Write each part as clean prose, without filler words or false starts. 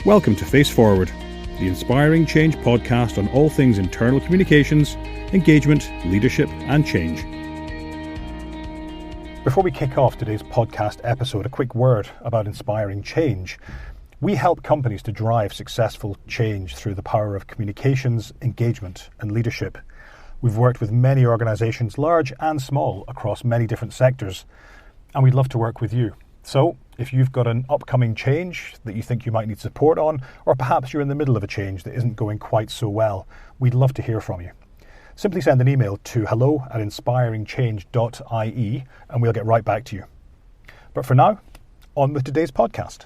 Welcome to Face Forward, the inspiring change podcast on all things internal communications, engagement, leadership and change. Before we kick off today's podcast episode, a quick word about inspiring change. We help companies to drive successful change through the power of communications, engagement and leadership. We've worked with many organisations, large and small, across many different sectors, and we'd love to work with you. So, if you've got an upcoming change that you think you might need support on, or perhaps you're in the middle of a change that isn't going quite so well, we'd love to hear from you. Simply send an email to hello@inspiringchange.ie and we'll get right back to you. But for now, on with today's podcast.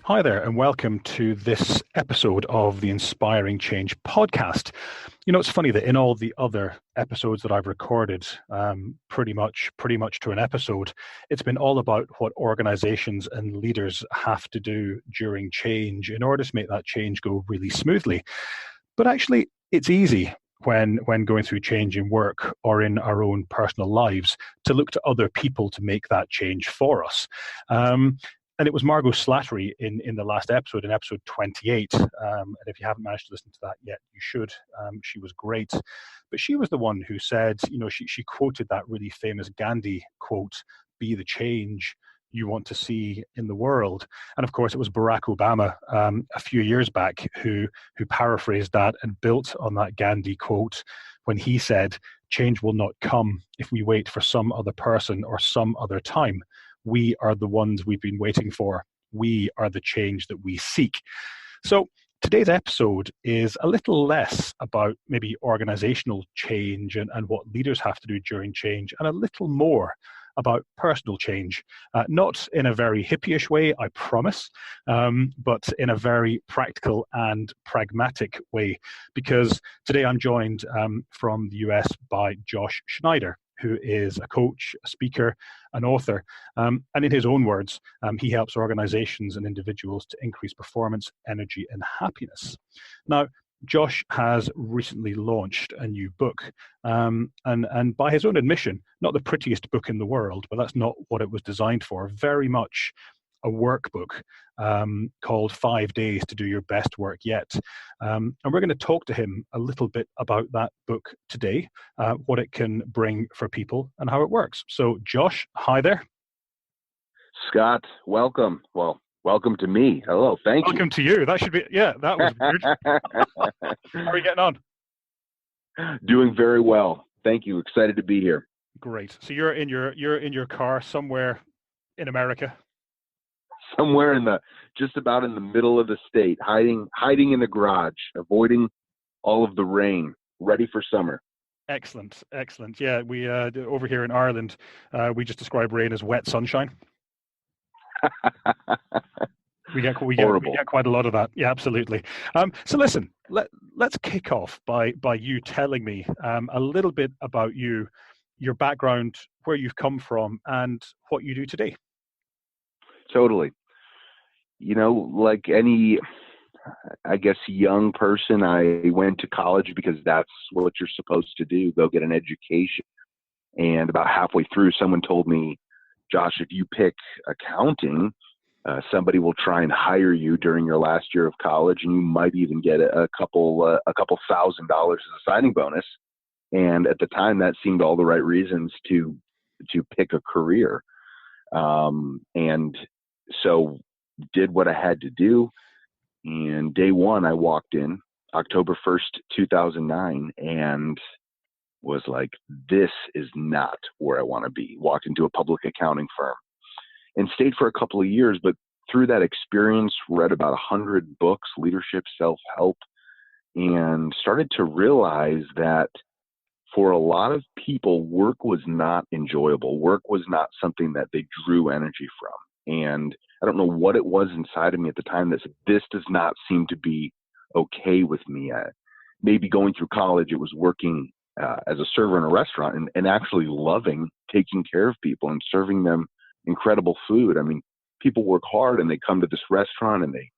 Hi there, and welcome to this episode of the Inspiring Change podcast. You know, it's funny that in all the other episodes that I've recorded, pretty much to an episode, it's been all about what organizations and leaders have to do during change in order to make that change go really smoothly. But actually, it's easy when going through change in work or in our own personal lives to look to other people to make that change for us. And it was Margot Slattery in the last episode, in episode 28. And if you haven't managed to listen to that yet, you should. She was great. But she was the one who said, you know, she quoted that really famous Gandhi quote, "Be the change you want to see in the world." And of course, it was Barack Obama a few years back who paraphrased that and built on that Gandhi quote when he said, "Change will not come if we wait for some other person or some other time. We are the ones we've been waiting for. We are the change that we seek." So today's episode is a little less about maybe organizational change and what leaders have to do during change, and a little more about personal change. Not in a very hippie-ish way, I promise, but in a very practical and pragmatic way. Because today I'm joined from the US by Josh Schneider, who is a coach, a speaker, an author. And in his own words, he helps organizations and individuals to increase performance, energy, and happiness. Now, Josh has recently launched a new book, and by his own admission, not the prettiest book in the world, but that's not what it was designed for. Very much a workbook called 5 Days to Do Your Best Work Yet. And we're going to talk to him a little bit about that book today, what it can bring for people and how it works. So Josh, hi there. Scott, welcome. Well, welcome to me. Hello, thank you. Welcome to you. That should be, yeah, that was weird. How are you getting on? Doing very well. Thank you. Excited to be here. Great. So you're in your car somewhere in America. Somewhere just about in the middle of the state, hiding in the garage, avoiding all of the rain, ready for summer. Excellent. Yeah, we over here in Ireland, we just describe rain as wet sunshine. We get quite a lot of that. Yeah, absolutely. So listen, let's kick off by you telling me a little bit about you, your background, where you've come from, and what you do today. Totally. You know, like any, I guess, young person, I went to college because that's what you're supposed to do, go get an education. And about halfway through, someone told me, "Josh, if you pick accounting, somebody will try and hire you during your last year of college, and you might even get a couple $1,000s as a signing bonus." And at the time, that seemed all the right reasons to pick a career. And so did what I had to do. And day one, I walked in October 1st, 2009, and was like, this is not where I want to be. Walked into a public accounting firm and stayed for a couple of years. But through that experience, read about 100 books, leadership, self-help, and started to realize that for a lot of people, work was not enjoyable. Work was not something that they drew energy from. And I don't know what it was inside of me at the time that said, this does not seem to be okay with me. Maybe going through college, it was working as a server in a restaurant and actually loving taking care of people and serving them incredible food. I mean, people work hard and they come to this restaurant and they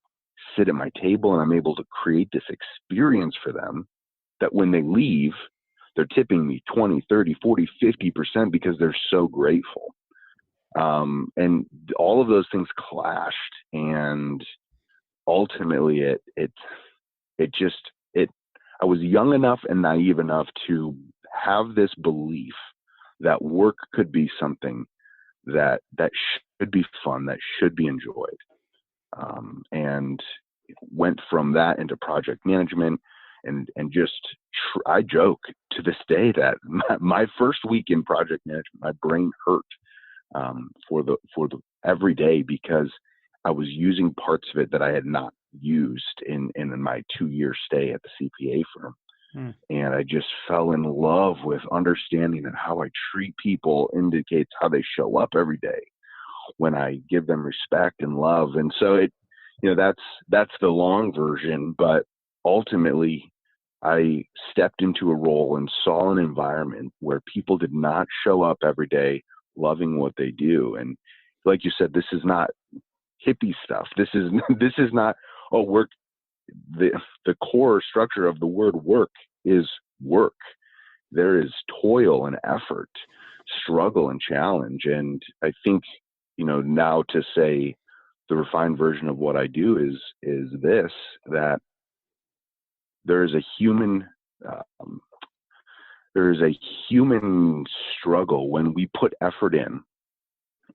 sit at my table, and I'm able to create this experience for them that when they leave, they're tipping me 20, 30, 40, 50% because they're so grateful. And all of those things clashed, and ultimately I was young enough and naive enough to have this belief that work could be something that should be fun, that should be enjoyed, and went from that into project management, and I joke to this day that my first week in project management, my brain hurt for the every day, because I was using parts of it that I had not used in my 2-year stay at the CPA firm. And I just fell in love with understanding that how I treat people indicates how they show up every day when I give them respect and love. And so that's the long version, but ultimately I stepped into a role and saw an environment where people did not show up every day loving what they do. And like you said, this is not hippie stuff. This is not work. The core structure of the word work is work. There is toil and effort, struggle and challenge. And I think, now to say the refined version of what I do is this, that there is a human struggle when we put effort in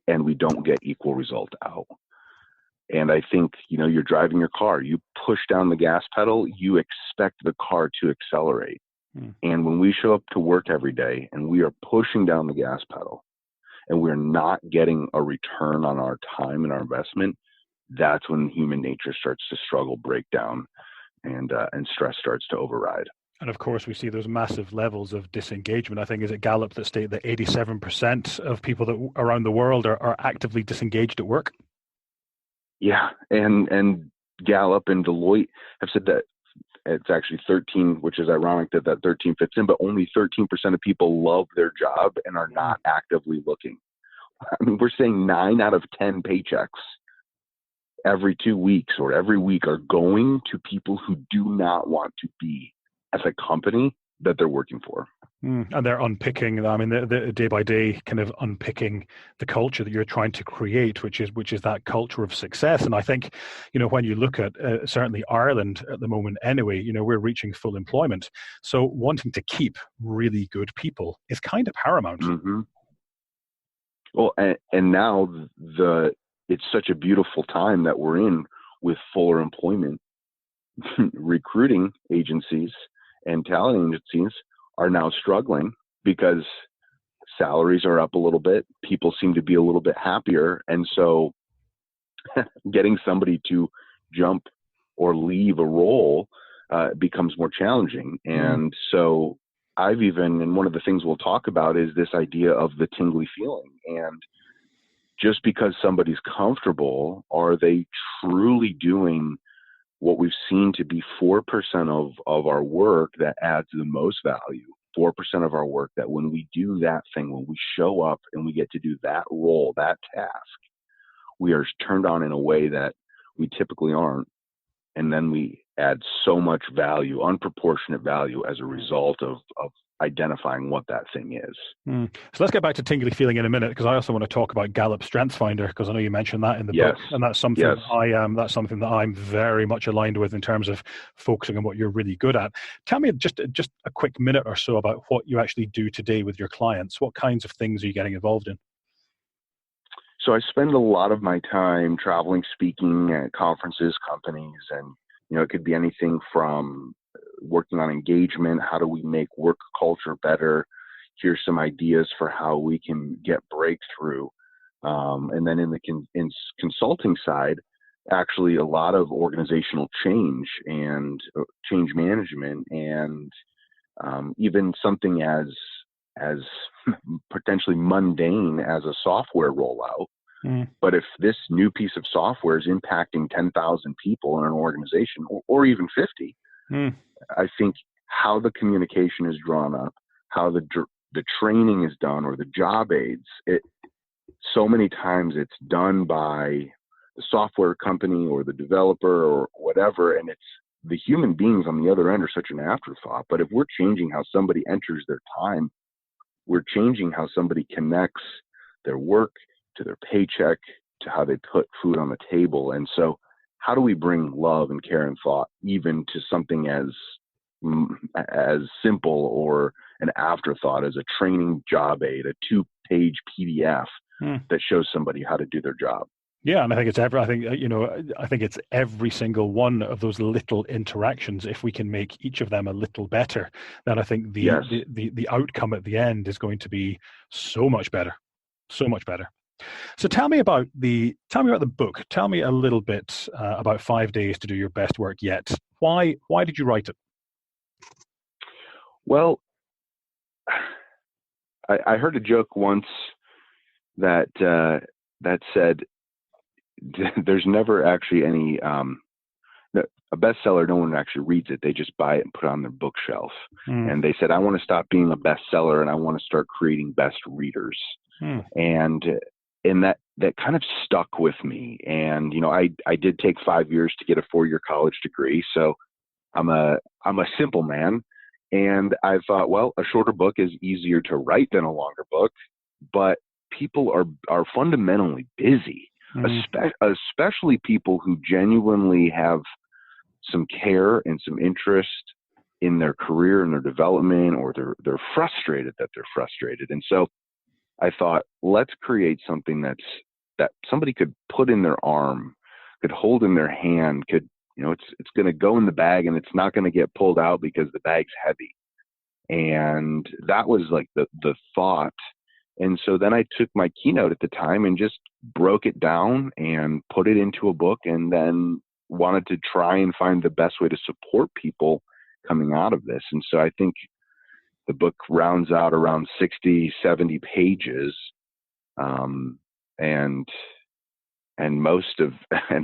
and we don't get equal result out. And I think, you're driving your car, you push down the gas pedal, you expect the car to accelerate. And when we show up to work every day and we are pushing down the gas pedal and we're not getting a return on our time and our investment, that's when human nature starts to struggle, break down, and stress starts to override. And of course, we see those massive levels of disengagement. I think, is it Gallup that state that 87% of people that around the world are actively disengaged at work? Yeah, and Gallup and Deloitte have said that it's actually 13, which is ironic that 13 fits in, but only 13% of people love their job and are not actively looking. I mean, we're saying 9 out of 10 paychecks every 2 weeks or every week are going to people who do not want to be at the company that they're working for. And they're unpicking, I mean, they're day by day kind of unpicking the culture that you're trying to create, which is that culture of success. And I think, when you look at certainly Ireland at the moment anyway, we're reaching full employment. So wanting to keep really good people is kind of paramount. Mm-hmm. Well, and now it's such a beautiful time that we're in with fuller employment. Recruiting agencies and talent agencies are now struggling because salaries are up a little bit. People seem to be a little bit happier. And so getting somebody to jump or leave a role becomes more challenging. And so and one of the things we'll talk about is this idea of the tingly feeling. And just because somebody's comfortable, are they truly doing what we've seen to be 4% of our work that adds the most value, 4% of our work that when we do that thing, when we show up and we get to do that role, that task, we are turned on in a way that we typically aren't. And then we add so much value, unproportionate value as a result of identifying what that thing is. So let's get back to tingly feeling in a minute, because I also want to talk about Gallup Strengths Finder, because I know you mentioned that in the book, and that's something that I'm very much aligned with in terms of focusing on what you're really good at. Tell me just a quick minute or so about what you actually do today with your clients. What kinds of things are you getting involved in? So I spend a lot of my time traveling, speaking at conferences, companies, and it could be anything from working on engagement. How do we make work culture better? Here's some ideas for how we can get breakthrough. And then in the consulting side, actually a lot of organizational change and change management, and even something as potentially mundane as a software rollout. But if this new piece of software is impacting 10,000 people in an organization, or even 50, I think how the communication is drawn up, how the training is done, or the job aids, so many times it's done by the software company or the developer or whatever, and it's the human beings on the other end are such an afterthought. But if we're changing how somebody enters their time, we're changing how somebody connects their work to their paycheck, to how they put food on the table. And so how do we bring love and care and thought even to something as simple or an afterthought as a training job aid, a 2-page PDF that shows somebody how to do their job? Yeah, and I think it's every single one of those little interactions. If we can make each of them a little better, then I think the outcome at the end is going to be so much better, so much better. So tell me about the book. Tell me a little bit about 5 Days to Do Your Best Work Yet. Why did you write it? Well, I heard a joke once that said, there's never actually any a bestseller. No one actually reads it. They just buy it and put it on their bookshelf. And they said, I want to stop being a bestseller and I want to start creating best readers. And that kind of stuck with me. And I did take 5 years to get a 4-year college degree, so I'm a simple man. And I thought, well, a shorter book is easier to write than a longer book, but people are fundamentally busy. Especially people who genuinely have some care and some interest in their career and their development, or they're frustrated that they're frustrated. And so I thought, let's create something that somebody could put in their arm, could hold in their hand, could, it's going to go in the bag and it's not going to get pulled out because the bag's heavy. And that was like the thought. And so then I took my keynote at the time and just broke it down and put it into a book, and then wanted to try and find the best way to support people coming out of this. And so I think the book rounds out around 60, 70 pages. And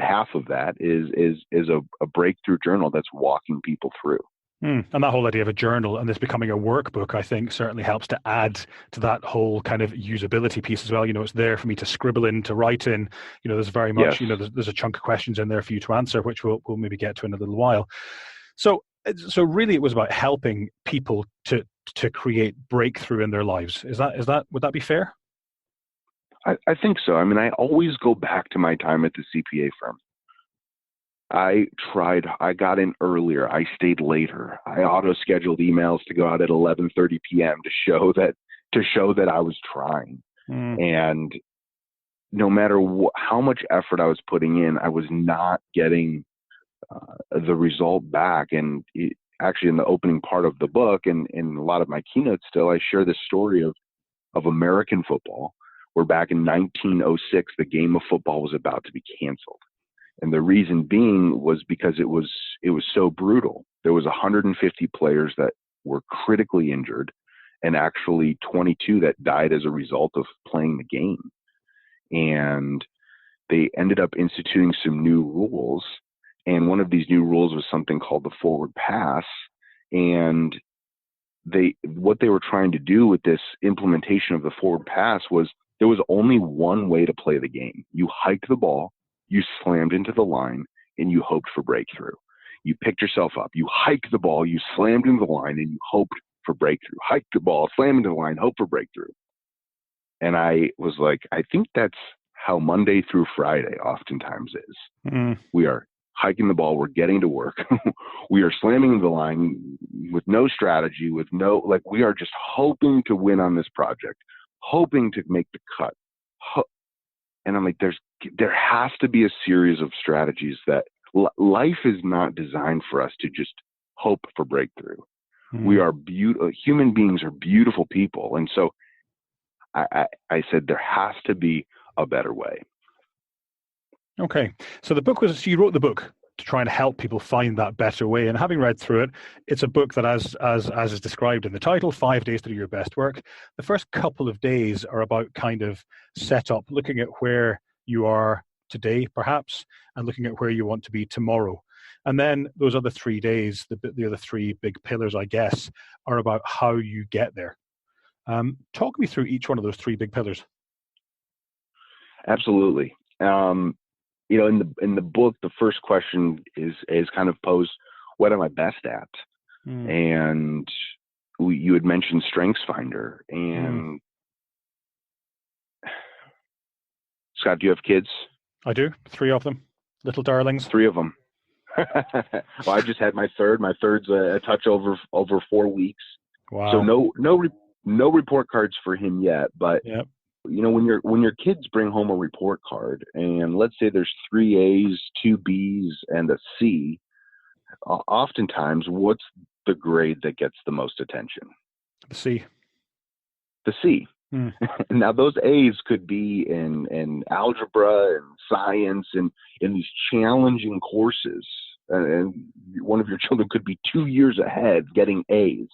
half of that is a breakthrough journal that's walking people through. And that whole idea of a journal and this becoming a workbook, I think, certainly helps to add to that whole kind of usability piece as well. It's there for me to scribble in, to write in. There's very much, there's a chunk of questions in there for you to answer, which we'll maybe get to in a little while. So really, it was about helping people to create breakthrough in their lives. Would that be fair? I think so. I mean, I always go back to my time at the CPA firm. I got in earlier. I stayed later. I auto-scheduled emails to go out at 11:30 p.m. to show that I was trying. And no matter how much effort I was putting in, I was not getting the result back. And actually, in the opening part of the book and in a lot of my keynotes still, I share this story of American football, where back in 1906, the game of football was about to be canceled. And the reason being was because it was so brutal. There was 150 players that were critically injured, and actually 22 that died as a result of playing the game. And they ended up instituting some new rules. And one of these new rules was something called the forward pass. And what they were trying to do with this implementation of the forward pass was there was only one way to play the game. You hiked the ball, you slammed into the line, and you hoped for breakthrough. You picked yourself up, you hiked the ball, you slammed into the line, and you hoped for breakthrough. Hiked the ball, slammed into the line, hope for breakthrough. And I was like, I think that's how Monday through Friday oftentimes is. We are hiking the ball, we're getting to work. We are slamming into the line with no strategy, we are just hoping to win on this project, hoping to make the cut. And I'm like, there has to be a series of strategies that life is not designed for us to just hope for breakthrough. We are human beings are beautiful people. And so I said, there has to be a better way. Okay. So you wrote the book to try and help people find that better way. And having read through it, it's a book that, as is described in the title, 5 Days to Do Your Best Work. The first couple of days are about kind of setup, looking at where you are today, perhaps, and looking at where you want to be tomorrow. And then those other 3 days, the other three big pillars, I guess, are about how you get there. Talk me through each one of those three big pillars. Absolutely. In the book, the first question is kind of posed, what am I best at? And you had mentioned StrengthsFinder, and Scott, do you have kids? I do. 3 of them, little darlings. 3 of them. Well, I just had my third. My third's a touch over 4 weeks. So Wow. no report cards for him yet. But Yeah. when your kids bring home a report card, and let's say there's 3 A's, 2 B's, and a C, oftentimes what's the grade that gets the most attention? The C. The C. Hmm. Now those A's could be in algebra and science and in these challenging courses. And one of your children could be 2 years ahead getting A's.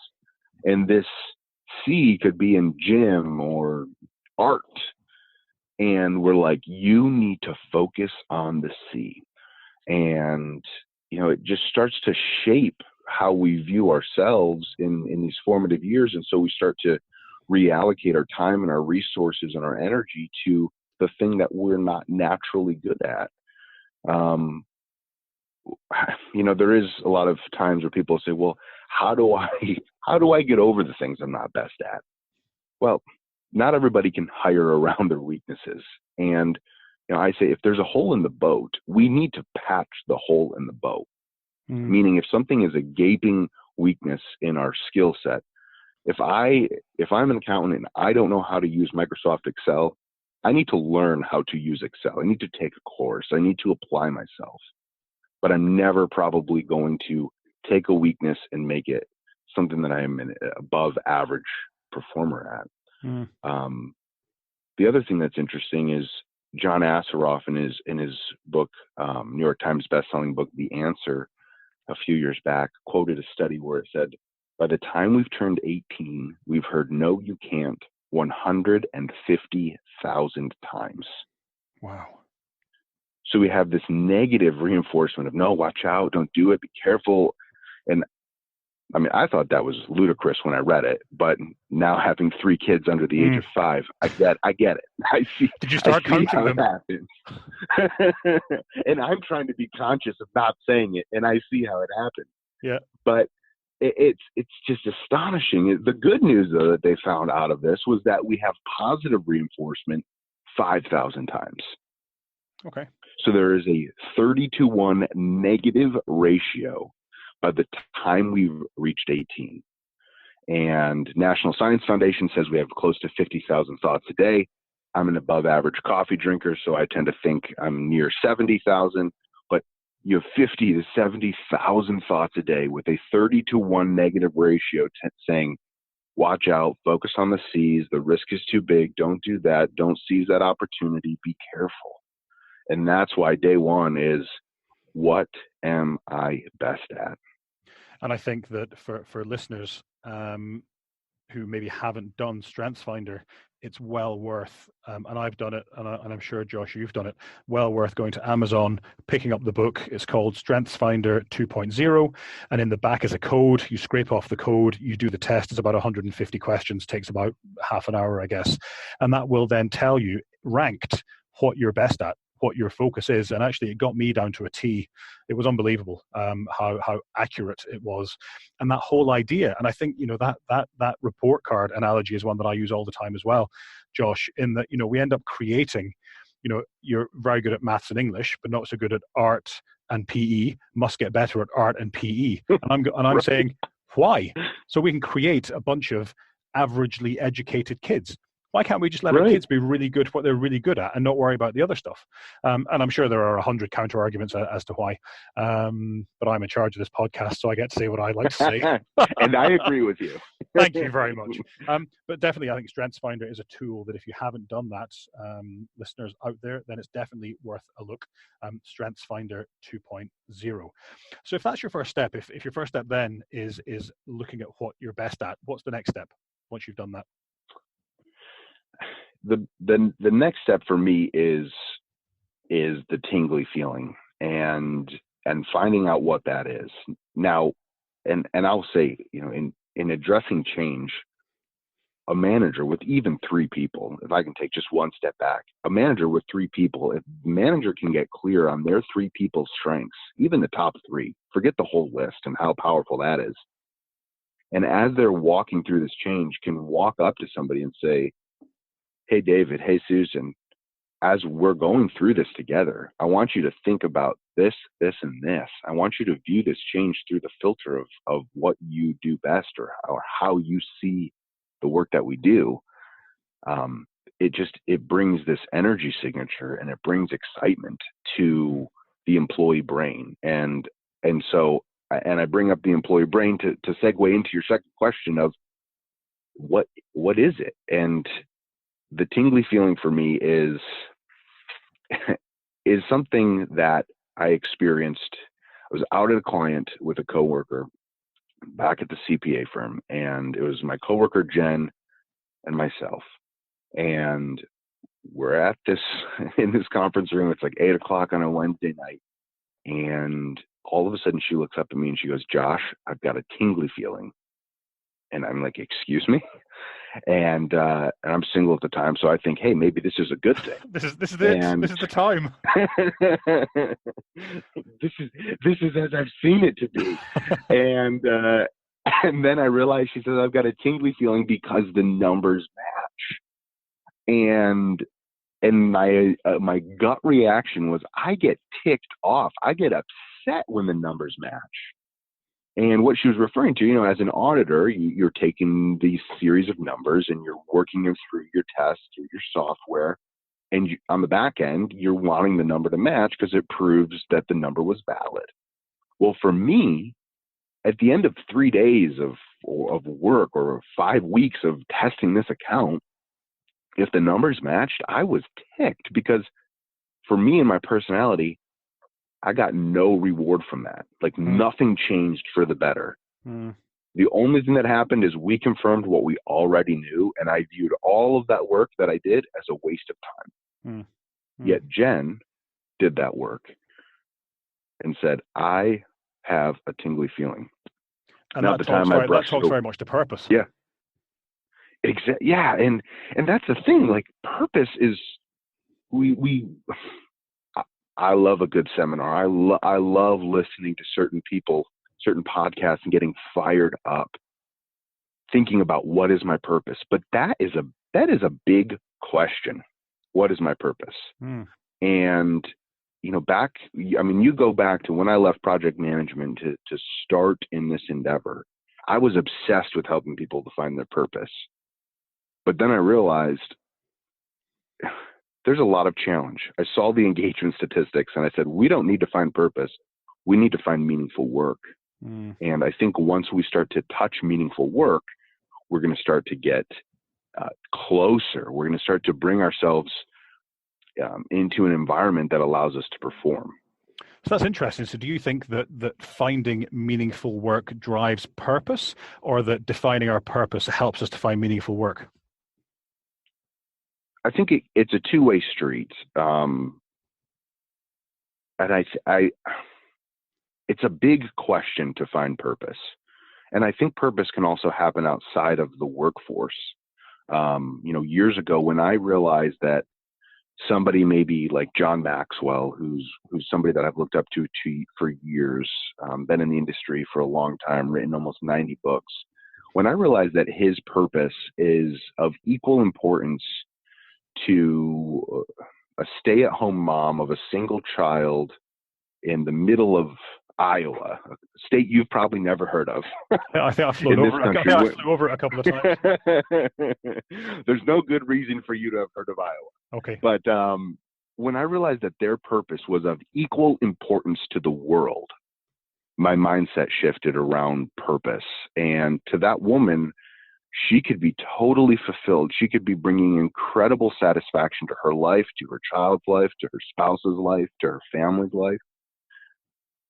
And this C could be in gym or art. And we're like, you need to focus on the C. And, it just starts to shape how we view ourselves in these formative years. And so we start to reallocate our time and our resources and our energy to the thing that we're not naturally good at. There is a lot of times where people say, well, how do I get over the things I'm not best at? Well, not everybody can hire around their weaknesses. And, I say, if there's a hole in the boat, we need to patch the hole in the boat. Meaning if something is a gaping weakness in our skill set, if I'm an accountant and I don't know how to use Microsoft Excel, I need to learn how to use Excel. I need to take a course. I need to apply myself. But I'm never probably going to take a weakness and make it something that I am an above average performer at. The other thing that's interesting is John Assaraf in his book, New York Times bestselling book, The Answer, a few years back, quoted a study where it said, by the time we've turned 18, we've heard no, you can't 150,000 times. Wow. So we have this negative reinforcement of no, watch out, don't do it, be careful. And I mean, I thought that was ludicrous when I read it, but now having 3 kids under the age of 5, I get it. I see. Did you start counting them? Happens. And I'm trying to be conscious of not saying it, and I see how it happens. Yeah. But it's just astonishing. The good news, though, that they found out of this was that we have positive reinforcement 5,000 times. Okay. So there is a 30-to-1 negative ratio by the time we've reached 18. And National Science Foundation says we have close to 50,000 thoughts a day. I'm an above average coffee drinker, so I tend to think I'm near 70,000. But you have 50 to 70,000 thoughts a day with a 30-to-1 negative ratio saying, watch out, focus on the C's, the risk is too big, don't do that, don't seize that opportunity, be careful. And that's why day one is, what am I best at? And I think that for listeners who maybe haven't done StrengthsFinder, it's well worth, and I've done it, and I'm sure, Josh, you've done it, well worth going to Amazon, picking up the book. It's called StrengthsFinder 2.0, and in the back is a code. You scrape off the code, you do the test. It's about 150 questions, takes about half an hour, I guess, and that will then tell you, ranked, what you're best at, what your focus is. And actually it got me down to a T. It was unbelievable how accurate it was. And that whole idea, and I think, that report card analogy is one that I use all the time as well, Josh, in that, we end up creating, you're very good at maths and English, but not so good at art and PE, must get better at art and PE. And I'm right. saying, why? So we can create a bunch of averagely educated kids. Why can't we just let our kids be really good at what they're really good at and not worry about the other stuff? And I'm sure there are 100 counter arguments as to why. But I'm in charge of this podcast, so I get to say what I like to say. And I agree with you. Thank you very much. But definitely, I think StrengthsFinder is a tool that if you haven't done that, listeners out there, then it's definitely worth a look. StrengthsFinder 2.0. So if that's your first step, if your first step then is looking at what you're best at, what's the next step once you've done that? The next step for me is the tingly feeling and finding out what that is. Now, and I'll say, in addressing change, a manager with even 3 people, if I can take just one step back, a manager with 3 people, if the manager can get clear on their 3 people's strengths, even the top 3, forget the whole list and how powerful that is. And as they're walking through this change, can walk up to somebody and say, hey, David, hey, Susan, as we're going through this together, I want you to think about this, this, and this. I want you to view this change through the filter of what you do best, or how you see the work that we do. It brings this energy signature, and it brings excitement to the employee brain. And I bring up the employee brain to segue into your second question of what is it? And the tingly feeling for me is something that I experienced. I was out at a client with a coworker back at the CPA firm, and it was my coworker Jen and myself. And we're at in this conference room. It's like 8:00 on a Wednesday night. And all of a sudden she looks up at me and she goes, "Josh, I've got a tingly feeling." And I'm like, "Excuse me?" And I'm single at the time, so I think, hey, maybe this is a good thing. This is it. This is the time. this is as I've seen it to be. And then I realized, she says, "I've got a tingly feeling because the numbers match." And my gut reaction was, I get ticked off. I get upset when the numbers match. And what she was referring to, as an auditor, you're taking these series of numbers and you're working them through your tests, through your software. And on the back end, you're wanting the number to match because it proves that the number was valid. Well, for me, at the end of 3 days of work, or 5 weeks of testing this account, if the numbers matched, I was ticked, because for me and my personality, I got no reward from that. Like nothing changed for the better. The only thing that happened is we confirmed what we already knew, and I viewed all of that work that I did as a waste of time. Yet Jen did that work and said, "I have a tingly feeling." And that talks very much to purpose. Yeah. Exactly. Yeah. And that's the thing, like purpose is, I love a good seminar. I love listening to certain people, certain podcasts, and getting fired up thinking about what is my purpose. But that is a big question. What is my purpose? And you go back to when I left project management to start in this endeavor. I was obsessed with helping people to find their purpose. But then I realized there's a lot of challenge. I saw the engagement statistics and I said, we don't need to find purpose. We need to find meaningful work. And I think once we start to touch meaningful work, we're going to start to get closer. We're going to start to bring ourselves into an environment that allows us to perform. So that's interesting. So do you think that finding meaningful work drives purpose, or that defining our purpose helps us to find meaningful work? I think it's a two-way street. And it's a big question to find purpose. And I think purpose can also happen outside of the workforce. Years ago, when I realized that somebody maybe like John Maxwell, who's somebody that I've looked up to for years, been in the industry for a long time, written almost 90 books. When I realized that his purpose is of equal importance to a stay-at-home mom of a single child in the middle of Iowa, a state you've probably never heard of. I think I flew over it a couple of times. There's no good reason for you to have heard of Iowa. Okay. But when I realized that their purpose was of equal importance to the world, my mindset shifted around purpose. And to that woman, she could be totally fulfilled. She could be bringing incredible satisfaction to her life, to her child's life, to her spouse's life, to her family's life.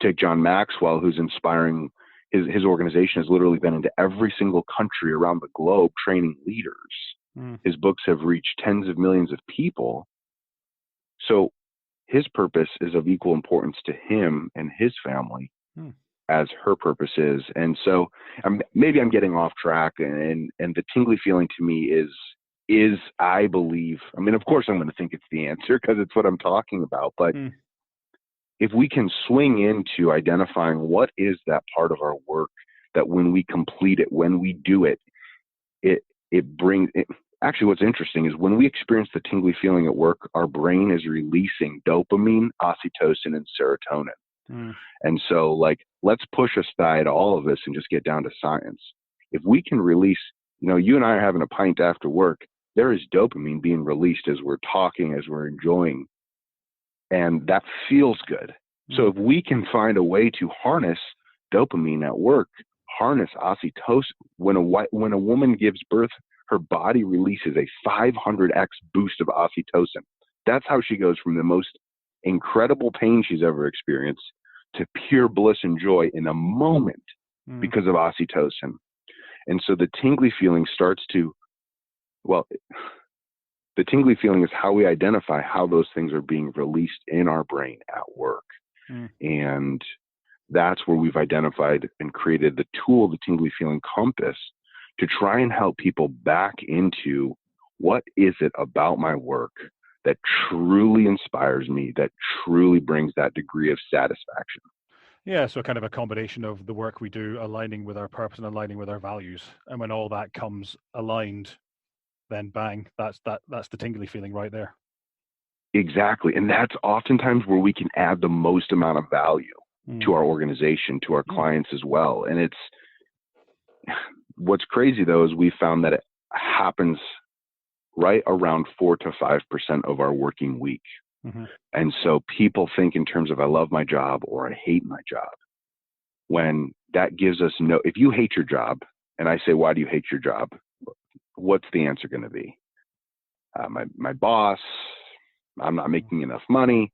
Take John Maxwell, who's inspiring. His organization has literally been into every single country around the globe training leaders. His books have reached tens of millions of people. So his purpose is of equal importance to him and his family as her purpose is. And so maybe I'm getting off track, and the tingly feeling to me is I believe, of course I'm going to think it's the answer because it's what I'm talking about, but if we can swing into identifying what is that part of our work that when we complete it, when we do it, it brings it. actually what's interesting is when we experience the tingly feeling at work, our brain is releasing dopamine, oxytocin, and serotonin. Mm. And so, like, let's push aside all of this and just get down to science. If we can release, you and I are having a pint after work, there is dopamine being released as we're talking, as we're enjoying, and that feels good. So if we can find a way to harness dopamine at work, harness oxytocin, when a woman gives birth, her body releases a 500x boost of oxytocin. That's how she goes from the most incredible pain she's ever experienced to pure bliss and joy in a moment because of oxytocin. And so the tingly feeling the tingly feeling is how we identify how those things are being released in our brain at work. And that's where we've identified and created the tool, the tingly feeling compass, to try and help people back into what is it about my work that truly inspires me, that truly brings that degree of satisfaction. Yeah, so kind of a combination of the work we do aligning with our purpose and aligning with our values. And when all that comes aligned, then bang, that's the tingly feeling right there. Exactly. And that's oftentimes where we can add the most amount of value to our organization, to our clients as well. And what's crazy though, is we found that it happens right around 4 to 5% of our working week. And so people think in terms of, I love my job or I hate my job, when that gives us if you hate your job and I say, why do you hate your job? What's the answer going to be? My boss, I'm not making enough money.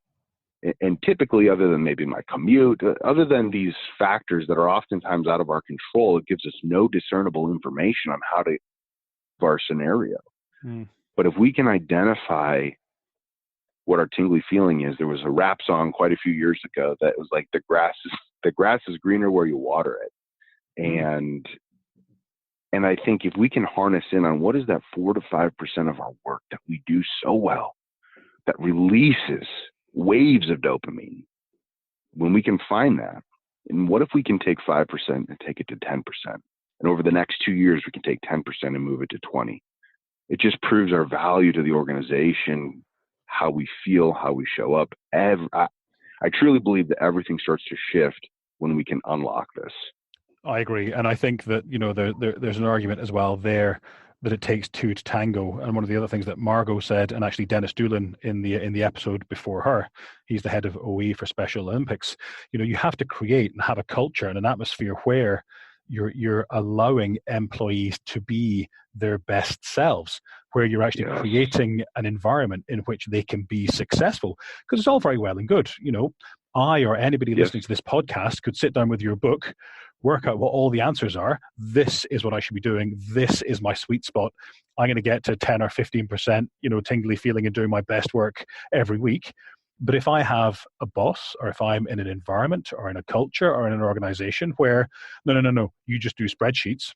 And typically, other than maybe my commute, other than these factors that are oftentimes out of our control, it gives us no discernible information on how to our scenario. But if we can identify what our tingly feeling is, there was a rap song quite a few years ago that was like, the grass is greener where you water it. And I think if we can harness in on what is that 4 to 5% of our work that we do so well, that releases waves of dopamine, when we can find that, and what if we can take 5% and take it to 10%? And over the next 2 years, we can take 10% and move it to 20. It just proves our value to the organization, how we feel, how we show up. I truly believe that everything starts to shift when we can unlock this. I agree. And I think that, there's an argument as well there that it takes two to tango. And one of the other things that Margot said, and actually Dennis Doolan in the episode before her, he's the head of OE for Special Olympics. You have to create and have a culture and an atmosphere where you're allowing employees to be their best selves, where you're actually creating an environment in which they can be successful. Because it's all very well and good, I or anybody listening to this podcast could sit down with your book, work out what all the answers are. This is what I should be doing. This is my sweet spot. I'm going to get to 10 or 15%, tingly feeling and doing my best work every week. But if I have a boss, or if I'm in an environment or in a culture or in an organization where, no, you just do spreadsheets,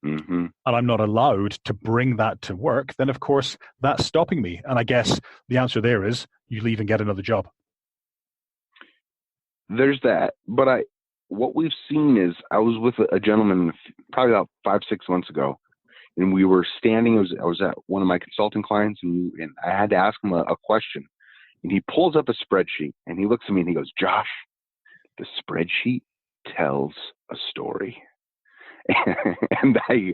and I'm not allowed to bring that to work, then of course that's stopping me. And I guess the answer there is you leave and get another job. There's that. But what we've seen is, I was with a gentleman probably about 5-6 months ago, and we were standing, I was at one of my consulting clients, and I had to ask him a question. And he pulls up a spreadsheet and he looks at me and he goes, Josh, the spreadsheet tells a story. And I'm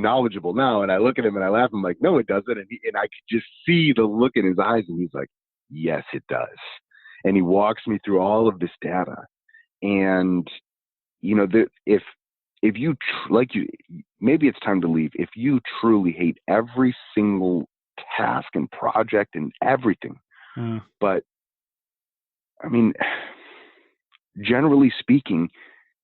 knowledgeable now, and I look at him and I laugh. I'm like, no, it doesn't. And I could just see the look in his eyes, and he's like, yes, it does. And he walks me through all of this data. And, if you, maybe it's time to leave. If you truly hate every single task and project and everything, but generally speaking,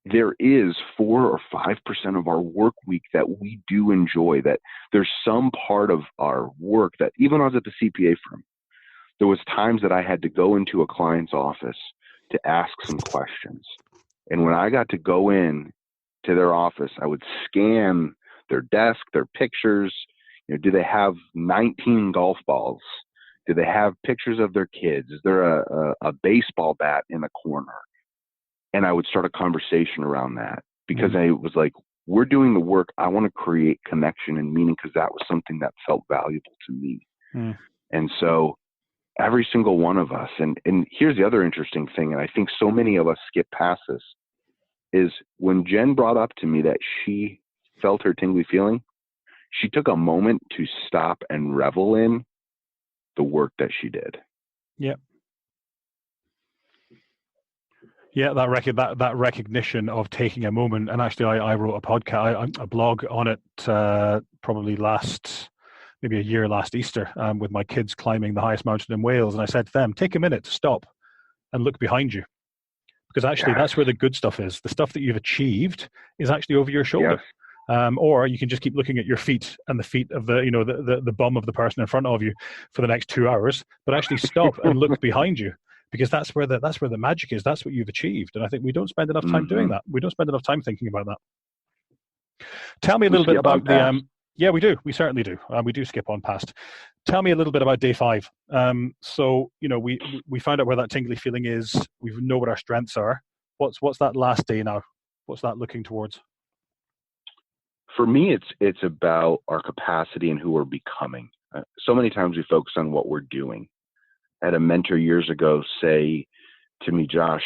there is 4 or 5% of our work week that we do enjoy, that there's some part of our work that, even when I was at the CPA firm, there was times that I had to go into a client's office to ask some questions. And when I got to go in to their office, I would scan their desk, their pictures. Do they have 19 golf balls? Do they have pictures of their kids? Is there a baseball bat in the corner? And I would start a conversation around that, because I was like, we're doing the work. I want to create connection and meaning because that was something that felt valuable to me. Mm. And so every single one of us, and here's the other interesting thing, and I think so many of us skip past this, is when Jen brought up to me that she felt her tingly feeling, she took a moment to stop and revel in the work that she did. Yeah. Yeah, that recognition of taking a moment, and actually, I wrote a blog on it probably maybe a year last Easter, with my kids climbing the highest mountain in Wales, and I said to them, take a minute to stop and look behind you, because actually that's where the good stuff is. The stuff that you've achieved is actually over your shoulder. Yes. Or you can just keep looking at your feet and the feet of the bum of the person in front of you for the next 2 hours, but actually stop and look behind you. Because that's where the magic is. That's what you've achieved, and I think we don't spend enough time doing that. We don't spend enough time thinking about that. Tell me a little bit about the. Yeah, we do. We certainly do. We do skip on past. Tell me a little bit about day 5. So we found out where that tingly feeling is. We know what our strengths are. What's that last day now? What's that looking towards? For me, it's about our capacity and who we're becoming. So many times we focus on what we're doing. I had a mentor years ago say to me, Josh,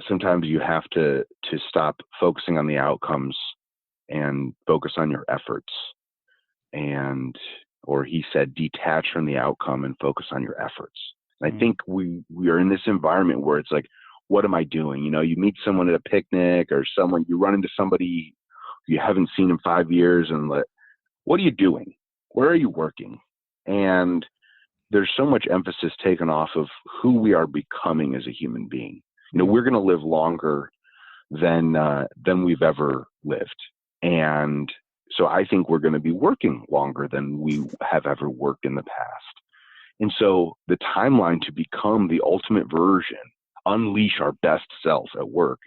sometimes you have to stop focusing on the outcomes and focus on your efforts. Or he said, detach from the outcome and focus on your efforts. And I think we are in this environment where it's like, what am I doing? You meet someone at a picnic or you run into somebody you haven't seen in 5 years and what are you doing? Where are you working? And there's so much emphasis taken off of who we are becoming as a human being. We're going to live longer than we've ever lived. And so I think we're going to be working longer than we have ever worked in the past. And so the timeline to become the ultimate version, unleash our best self at work,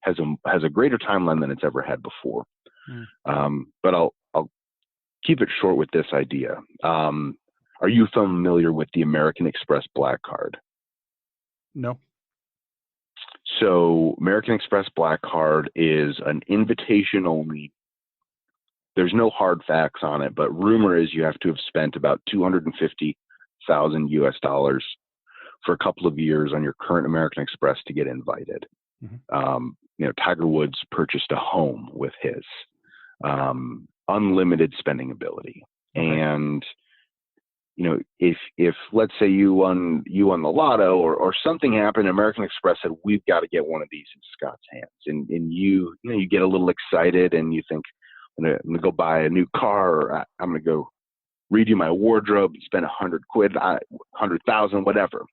has a greater timeline than it's ever had before. But I'll keep it short with this idea. Are you familiar with the American Express Black Card? No. So American Express Black Card is an invitation only. There's no hard facts on it, but rumor is you have to have spent about $250,000 US for a couple of years on your current American Express to get invited. Mm-hmm. Tiger Woods purchased a home with his unlimited spending ability. Okay. And if let's say you won the lotto or something happened, American Express said, we've got to get one of these in Scott's hands. And you get a little excited and you think, I'm going to go buy a new car, or I'm going to go redo my wardrobe and spend $100,000, 100,000, whatever.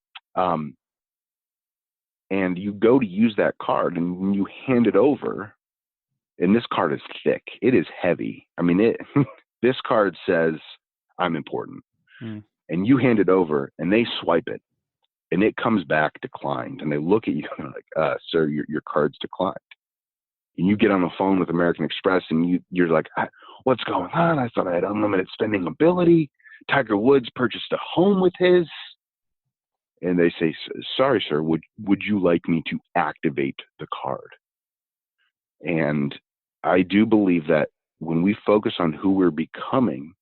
And you go to use that card and when you hand it over, and this card is thick, it is heavy. I mean, this card says, I'm important. And you hand it over and they swipe it and it comes back declined. And they look at you and they're like, sir, your card's declined. And you get on the phone with American Express and you're like, what's going on? I thought I had unlimited spending ability. Tiger Woods purchased a home with his. And they say, sorry, sir, would you like me to activate the card? And I do believe that when we focus on who we're becoming,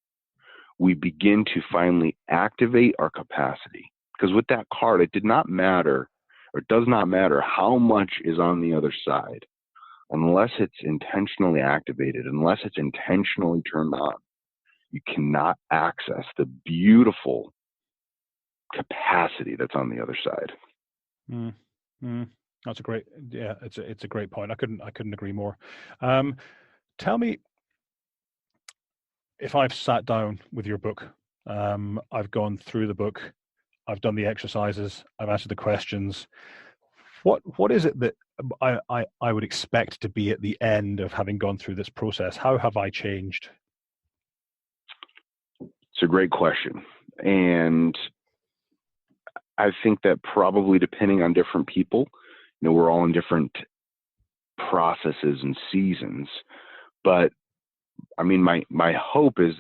we begin to finally activate our capacity. Because with that card, it does not matter how much is on the other side. Unless it's intentionally activated, unless it's intentionally turned on, you cannot access the beautiful capacity that's on the other side. That's it's a great point. I couldn't agree more. Tell me, if I've sat down with your book, I've gone through the book, I've done the exercises, I've answered the questions. What is it that I would expect to be at the end of having gone through this process? How have I changed? It's a great question. And I think that probably depending on different people, we're all in different processes and seasons. But I mean, my hope is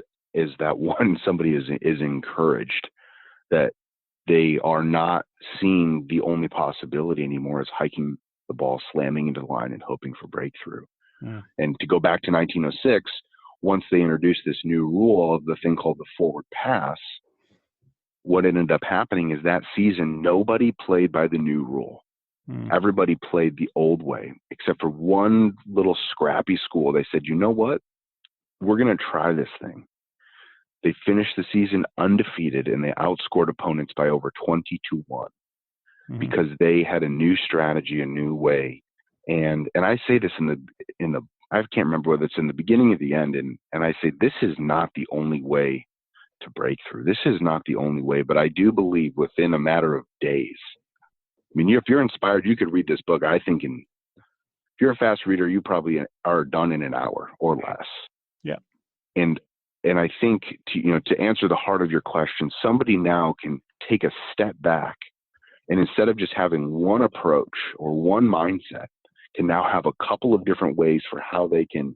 that somebody is encouraged, that they are not seeing the only possibility anymore as hiking the ball, slamming into the line and hoping for breakthrough. Yeah. And to go back to 1906, once they introduced this new rule of the thing called the forward pass, what ended up happening is that season, nobody played by the new rule. Everybody played the old way, except for one little scrappy school. They said, you know what? We're going to try this thing. They finished the season undefeated, and they outscored opponents by over 20-1 because they had a new strategy, a new way. And I say this in the I can't remember whether it's in the beginning or the end, and I say this is not the only way to break through. This is not the only way, but I do believe within a matter of days. I mean, if you're inspired, you could read this book. I think if you're a fast reader, you probably are done in an hour or less. Yeah. And I think to answer the heart of your question, somebody now can take a step back, and instead of just having one approach or one mindset, can now have a couple of different ways for how they can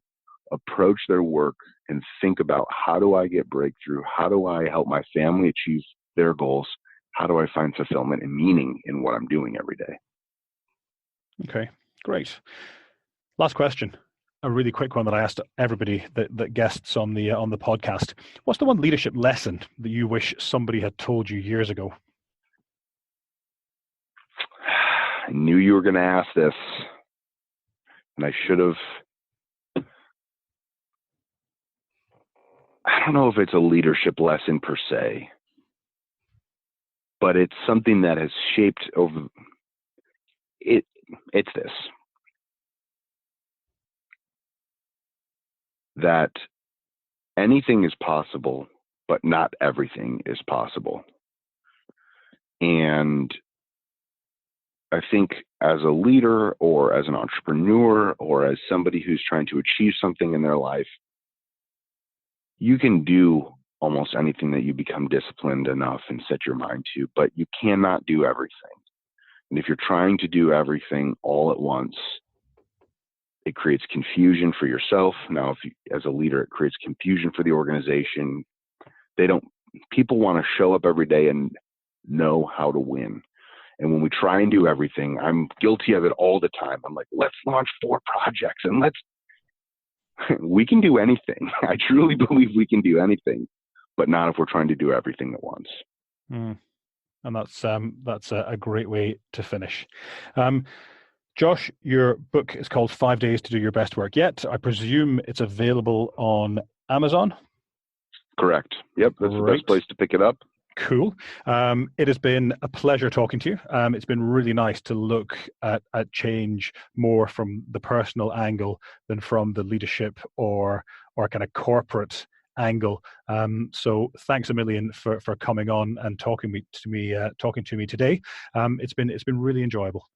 approach their work and think about, how do I get breakthrough? How do I help my family achieve their goals? How do I find fulfillment and meaning in what I'm doing every day? Okay, great. Last question, a really quick one that I asked everybody that guests on the podcast. What's the one leadership lesson that you wish somebody had told you years ago? I knew you were going to ask this, and I should have. I don't know if it's a leadership lesson per se, but it's something that has shaped over it. It's this, that anything is possible, but not everything is possible. And I think as a leader or as an entrepreneur or as somebody who's trying to achieve something in their life, you can do almost anything that you become disciplined enough and set your mind to, but you cannot do everything. And if you're trying to do everything all at once, it creates confusion for yourself. Now, as a leader, it creates confusion for the organization. People want to show up every day and know how to win. And when we try and do everything, I'm guilty of it all the time. I'm like, let's launch 4 projects and we can do anything. I truly believe we can do anything, but not if we're trying to do everything at once. And that's a great way to finish. Josh, your book is called 5 Days to Do Your Best Work Yet. I presume it's available on Amazon? Correct. Yep, that's the best place to pick it up. Cool. It has been a pleasure talking to you. It's been really nice to look at change more from the personal angle than from the leadership or kind of corporate angle. So thanks a million for coming on and talking to me today. It's been really enjoyable.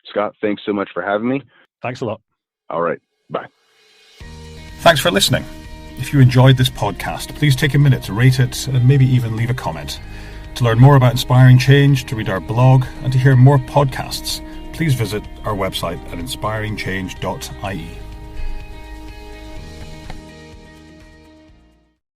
Scott, thanks so much for having me. Thanks a lot. All right. Bye. Thanks for listening. If you enjoyed this podcast, please take a minute to rate it and maybe even leave a comment. To learn more about inspiring change, to read our blog, and to hear more podcasts, please visit our website at inspiringchange.ie.